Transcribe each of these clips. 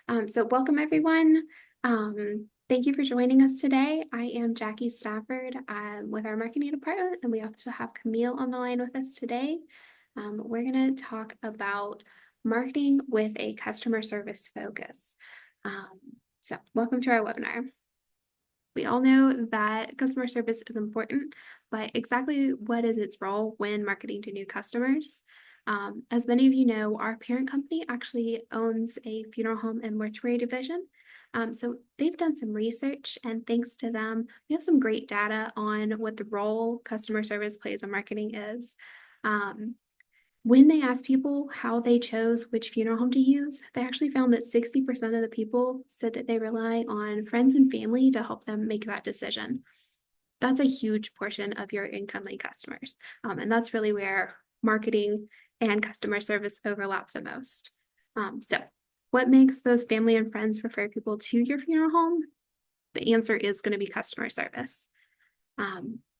So welcome everyone. Thank you for joining us today. I am Jackie Stafford with our marketing department, and we also have Camille on the line with us today. We're going to talk about marketing with a customer service focus. So welcome to our webinar. We all know that customer service is important, but exactly what is its role when marketing to new customers? As many of you know, our parent company actually owns a funeral home and mortuary division. So they've done some research, and thanks to them, we have some great data on what the role customer service plays in marketing is. Um, when they asked people how they chose which funeral home to use, they actually found that 60% of the people said that they rely on friends and family to help them make that decision. That's a huge portion of your incoming customers. And that's really where marketing and customer service overlap the most. So, what makes those family and friends refer people to your funeral home? The answer is going to be customer service.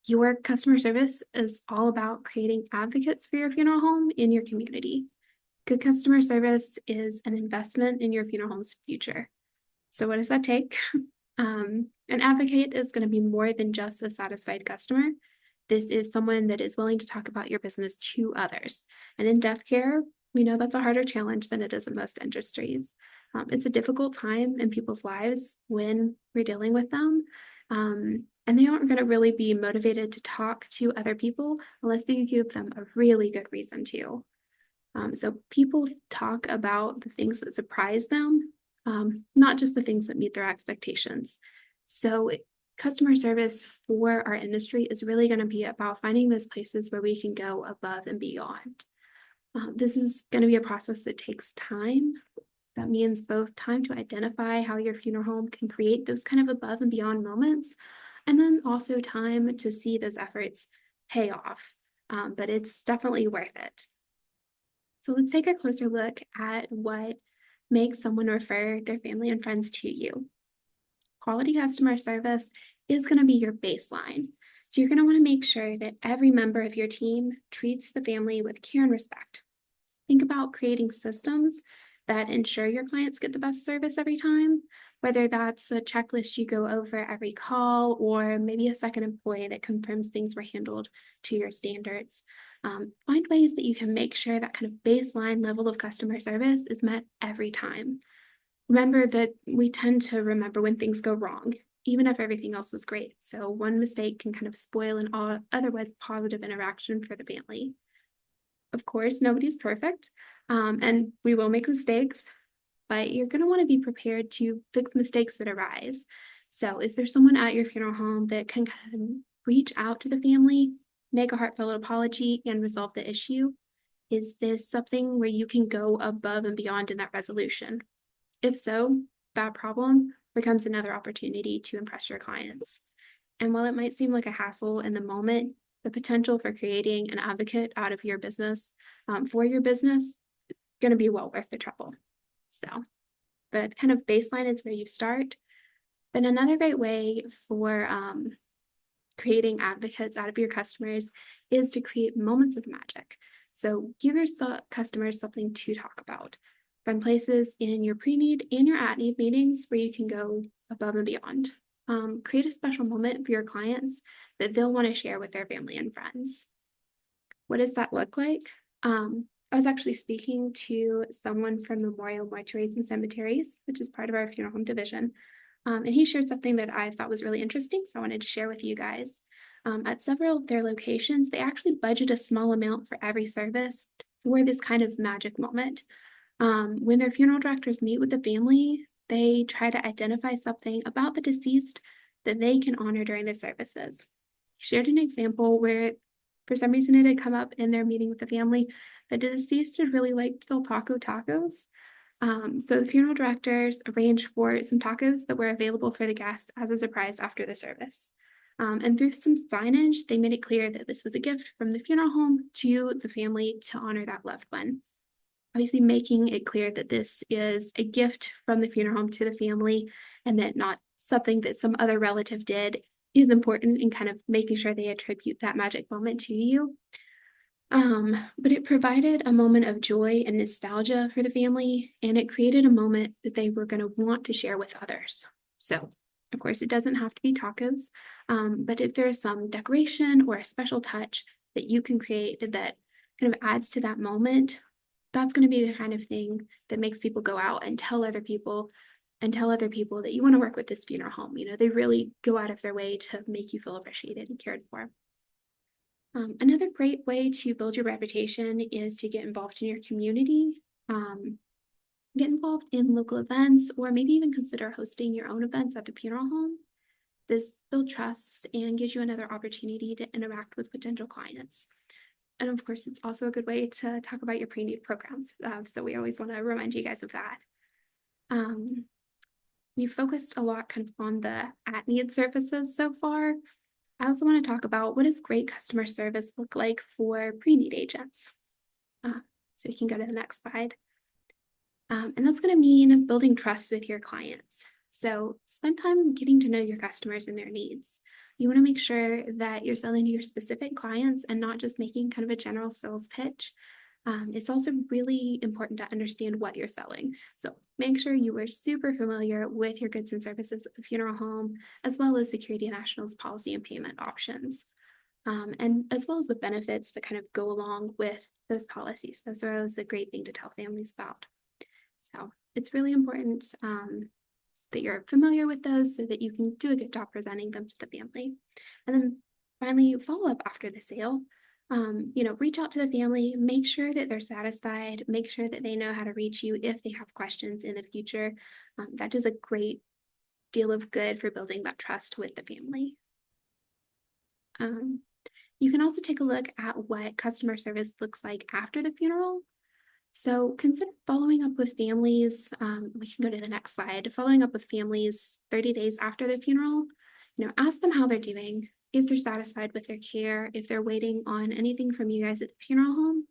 Your customer service is all about creating advocates for your funeral home in your community. Good customer service is an investment in your funeral home's future. So, what does that take? An advocate is going to be more than just a satisfied customer. This is someone that is willing to talk about your business to others. And in death care, we know that's a harder challenge than it is in most industries. It's a difficult time in people's lives when we're dealing with them. And they aren't going to really be motivated to talk to other people unless you give them a really good reason to. So people talk about the things that surprise them, not just the things that meet their expectations. So customer service for our industry is really going to be about finding those places where we can go above and beyond. This is going to be a process that takes time. That means both time to identify how your funeral home can create those kind of above and beyond moments, and then also time to see those efforts pay off. But it's definitely worth it. So let's take a closer look at what makes someone refer their family and friends to you. Quality customer service is going to be your baseline. So you're going to want to make sure that every member of your team treats the family with care and respect. Think about creating systems that ensure your clients get the best service every time, whether that's a checklist you go over every call or maybe a second employee that confirms things were handled to your standards. Find ways that you can make sure that kind of baseline level of customer service is met every time. Remember that we tend to remember when things go wrong, even if everything else was great. So one mistake can kind of spoil an otherwise positive interaction for the family. Of course, nobody's perfect, and we will make mistakes, but you're going to want to be prepared to fix mistakes that arise. So, is there someone at your funeral home that can kind of reach out to the family, make a heartfelt apology, and resolve the issue? Is this something where you can go above and beyond in that resolution? If so, that problem becomes another opportunity to impress your clients. And while it might seem like a hassle in the moment, the potential for creating an advocate out of your business for your business is going to be well worth the trouble. So the kind of baseline is where you start. Then another great way for creating advocates out of your customers is to create moments of magic. So give your customers something to talk about. Find places in your pre-need and your at-need meetings where you can go above and beyond. Create a special moment for your clients that they'll want to share with their family and friends. What does that look like? I was actually speaking to someone from Memorial Mortuaries and Cemeteries, which is part of our funeral home division. And he shared something that I thought was really interesting, so I wanted to share with you guys. At several of their locations, they actually budget a small amount for every service for this kind of magic moment. When their funeral directors meet with the family, they try to identify something about the deceased that they can honor during the services. He shared an example where, for some reason, it had come up in their meeting with the family that the deceased had really liked Del Taco tacos. So the funeral directors arranged for some tacos that were available for the guests as a surprise after the service. And through some signage, they made it clear that this was a gift from the funeral home to the family to honor that loved one. Obviously, making it clear that this is a gift from the funeral home to the family and that not something that some other relative did is important in kind of making sure they attribute that magic moment to you. But it provided a moment of joy and nostalgia for the family, and it created a moment that they were going to want to share with others. So, of course, it doesn't have to be tacos, but if there's some decoration or a special touch that you can create that kind of adds to that moment, that's going to be the kind of thing that makes people go out and tell other people that you want to work with this funeral home. They really go out of their way to make you feel appreciated and cared for. Another great way to build your reputation is to get involved in your community. Get involved in local events, or maybe even consider hosting your own events at the funeral home. This builds trust and gives you another opportunity to interact with potential clients. And of course, it's also a good way to talk about your pre-need programs. So we always want to remind you guys of that. Um, we focused a lot kind of on the at-need services so far. I also want to talk about, what does great customer service look like for pre-need agents? So we can go to the next slide. And that's going to mean building trust with your clients. So spend time getting to know your customers and their needs. You want to make sure that you're selling to your specific clients and not just making kind of a general sales pitch. It's also really important to understand what you're selling. So make sure you are super familiar with your goods and services at the funeral home, as well as Security National's policy and payment options, and as well as the benefits that kind of go along with those policies. Those are always a great thing to tell families about. So it's really important that you're familiar with those so that you can do a good job presenting them to the family. And then finally, follow up after the sale. Reach out to the family, make sure that they're satisfied, make sure that they know how to reach you if they have questions in the future. That does a great deal of good for building that trust with the family. You can also take a look at what customer service looks like after the funeral. So consider following up with families. We can go to the next slide. Following up with families 30 days after the funeral. Ask them how they're doing, if they're satisfied with their care, if they're waiting on anything from you guys at the funeral home.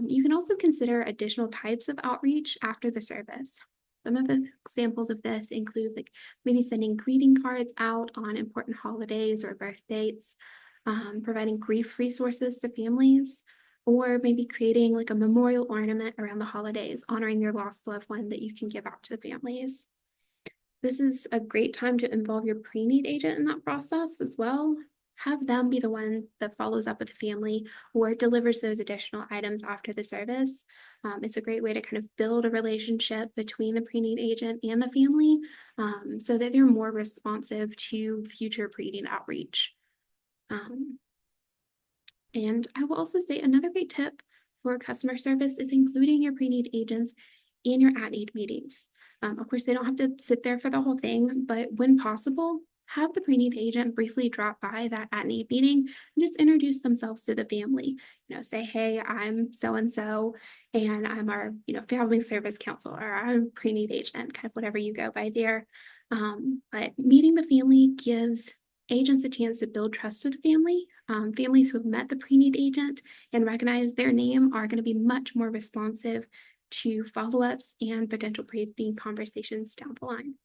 You can also consider additional types of outreach after the service. Some of the examples of this include maybe sending greeting cards out on important holidays or birth dates, providing grief resources to families, or maybe creating a memorial ornament around the holidays, honoring your lost loved one that you can give out to the families. This is a great time to involve your pre-need agent in that process as well. Have them be the one that follows up with the family or delivers those additional items after the service. It's a great way to kind of build a relationship between the pre-need agent and the family, so that they're more responsive to future pre-need outreach. And I will also say another great tip for customer service is including your pre-need agents in your at-need meetings. Of course, they don't have to sit there for the whole thing, but when possible, have the pre-need agent briefly drop by that at-need meeting and just introduce themselves to the family. Say, hey, I'm so-and-so, and I'm our, family service counselor, or I'm pre-need agent, kind of whatever you go by there. But meeting the family gives agents a chance to build trust with the family. Families who have met the pre-need agent and recognize their name are going to be much more responsive to follow-ups and potential pre-need conversations down the line.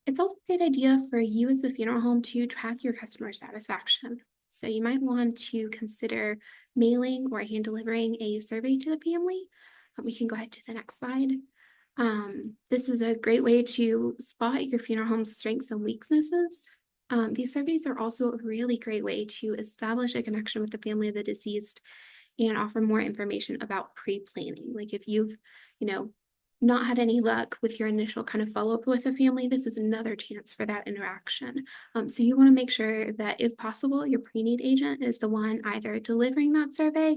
It's also a good idea for you as the funeral home to track your customer satisfaction. So you might want to consider mailing or hand delivering a survey to the family. We can go ahead to the next slide. This is a great way to spot your funeral home's strengths and weaknesses. These surveys are also a really great way to establish a connection with the family of the deceased and offer more information about pre-planning. Like if you've, not had any luck with your initial kind of follow-up with a family, this is another chance for that interaction. So you want to make sure that if possible, your pre-need agent is the one either delivering that survey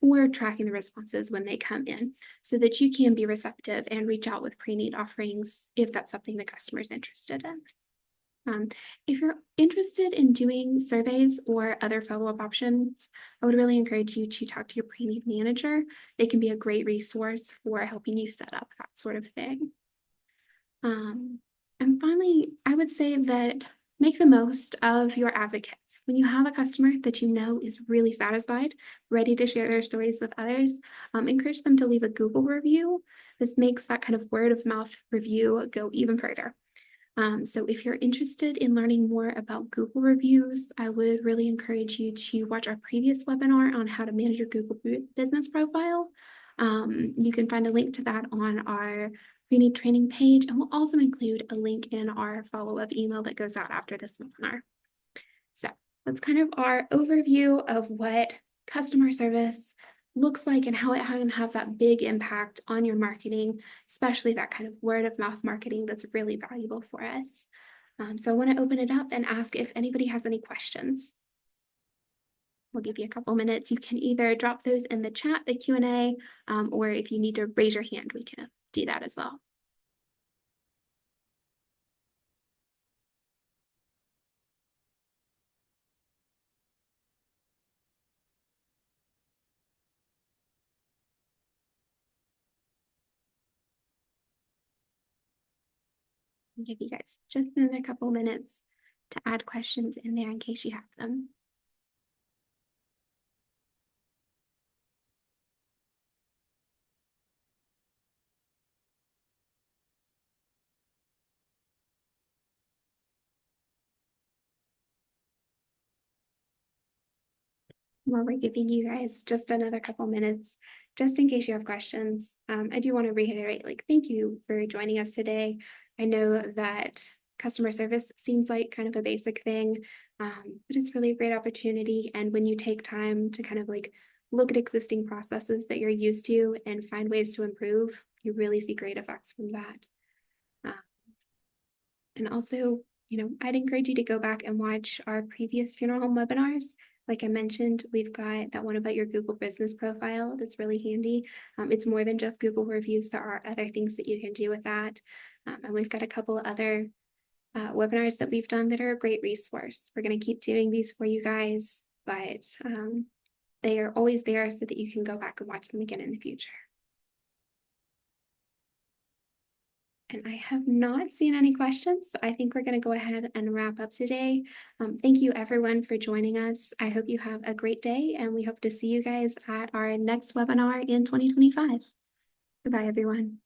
or tracking the responses when they come in, so that you can be receptive and reach out with pre-need offerings if that's something the customer is interested in. If you're interested in doing surveys or other follow-up options, I would really encourage you to talk to your pre-need manager. They can be a great resource for helping you set up that sort of thing. And finally, I would say that make the most of your advocates. When you have a customer that you know is really satisfied, ready to share their stories with others, encourage them to leave a Google review. This makes that kind of word of mouth review go even further. So if you're interested in learning more about Google reviews, I would really encourage you to watch our previous webinar on how to manage your Google business profile. You can find a link to that on our pre-need training page, and we'll also include a link in our follow-up email that goes out after this webinar. So that's kind of our overview of what customer service looks like and how it can have that big impact on your marketing, especially that kind of word of mouth marketing that's really valuable for us. So I want to open it up and ask if anybody has any questions. We'll give you a couple minutes. You can either drop those in the chat, the Q&A, or if you need to raise your hand, we can do that as well. I'll give you guys just another couple minutes to add questions in there in case you have them. While we're giving you guys just another couple minutes, just in case you have questions, I do want to reiterate, thank you for joining us today. I know that customer service seems like kind of a basic thing, but it's really a great opportunity. And when you take time to kind of look at existing processes that you're used to and find ways to improve, you really see great effects from that. And also, I'd encourage you to go back and watch our previous funeral home webinars. Like I mentioned, we've got that one about your Google business profile that's really handy. It's more than just Google reviews. There are other things that you can do with that. And we've got a couple other webinars that we've done that are a great resource. We're going to keep doing these for you guys, but they are always there so that you can go back and watch them again in the future. And I have not seen any questions, so I think we're going to go ahead and wrap up today. Thank you everyone for joining us. I hope you have a great day, and we hope to see you guys at our next webinar in 2025. Goodbye, everyone.